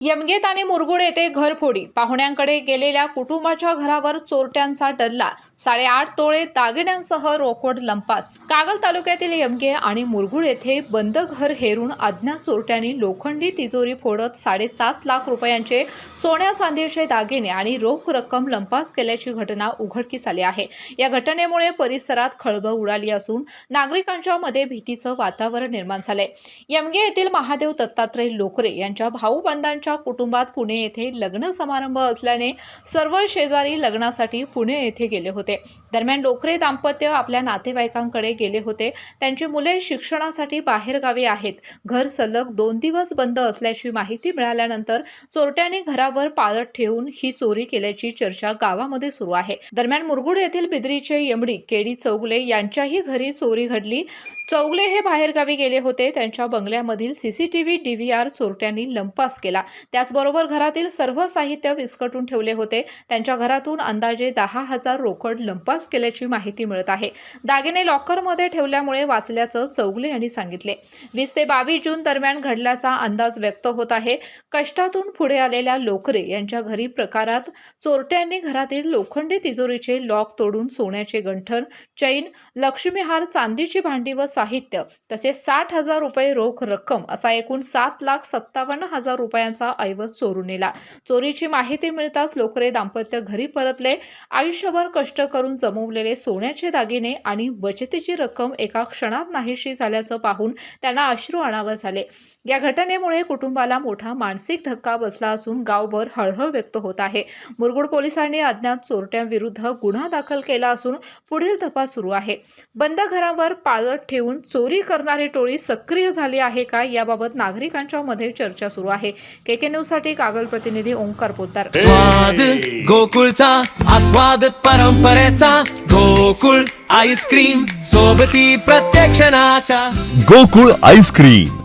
यमगेत आणि मुरगुड येथे घरफोडी पाहुण्यांकडे गेलेल्या कुटुंबाच्या घरावर चोरट्यांचा डल्ला 8.5 तोळे दागिन्यांसह रोकड लंपास। कागल तालुक्यातील यमगे आणि मुरगुड येथे बंद घर हेरून अज्ञात चोरट्यांनी लोखंडी तिजोरी फोडत 7.5 लाख रुपयांचे सोन्या चांदीचे दागिने आणि रोख रक्कम लंपास केल्याची घटना उघडकीस आली आहे। या घटनेमुळे परिसरात खळबळ उडाली असून नागरिकांच्या मध्ये भीतीचं वातावरण निर्माण झाले। यमगे येथील महादेव दत्तात्रय लोकरे यांच्या भाऊबंधांच्या कुटुंबात पुणे येथे लग्न समारंभ असल्याने सर्व शेजारी लग्नासाठी पुणे येथे गेले होते। दरम्यान लोकरे दाम्पत्य आपल्या नातेवाईकांकडे गेले होते। त्यांची मुले शिक्षणासाठी बाहेर गावी आहेत। घर सलग 2 दिवस बंद असल्याची माहिती मिळाल्यानंतर चोरट्यांनी घरावर पाळत ठेवून ही चोरी केल्याची चर्चा गावामध्ये सुरू आहे। दरम्यान मुरगुड येथील बिद्रीचे यमडी केडी चौगले यांच्याही घरी चोरी घडली। चौगले हे बाहेरगावी गेले होते। त्यांच्या बंगल्यामधील सीसीटीव्ही DVR चोरट्यांनी लंपास केला। त्याचबरोबर घरातील सर्व साहित्य विस्कटून ठेवले होते। त्यांच्या घरातून अंदाजे 10,000 रोकड लंपास केल्याची माहिती मिळत आहे। दागिने लॉकरमध्ये ठेवल्यामुळे वाचल्याचं चौगले यांनी सांगितले। 20 ते 22 जून दरम्यान घडल्याचा अंदाज व्यक्त होत आहे। कष्टातून पुढे आलेल्या लोकरे यांच्या घरी प्रकारात चोरट्यांनी घरातील लोखंडी तिजोरीचे लॉक तोडून सोन्याचे गंठण, चैन, लक्ष्मीहार, चांदीची भांडी व साहित्य तसेच 60,000 रुपये रोख रक्कम असा एकूण 7,57,000 रुपयांचा ऐवज चोरून नेला। चोरीची माहिती मिळताच लोकरे दाम्पत्य घरी परतले। आयुष्यभर कष्ट करून जमवलेले सोन्याचे दागिने आणि बचतीची रक्कम एका क्षणात नाहीशी झाल्याचं पाहून त्यांना अश्रू अनावर झाले। या घटनेमुळे कुटुंबाला मोठा मानसिक धक्का बसला असून गावभर हळहळ व्यक्त होत आहे। मुरगुड पोलिसांनी अज्ञात चोरट्यांविरुद्ध गुन्हा दाखल केला असून पुढील तपास सुरू आहे। बंद घरावर पाळत ठेवून चोरी करणारी टोळी सक्रिय झाली आहे का याबाबत नागरिकांच्या मध्ये चर्चा सुरू आहे। KK न्यूज साठी कागल प्रतिनिधी ओंकार पोद्दार। स्वाद गोकुळचा आस्वाद परंपरेचा गोकुळ आईस्क्रीम सोबती प्रत्येक क्षणाचा गोकुळ आईस्क्रीम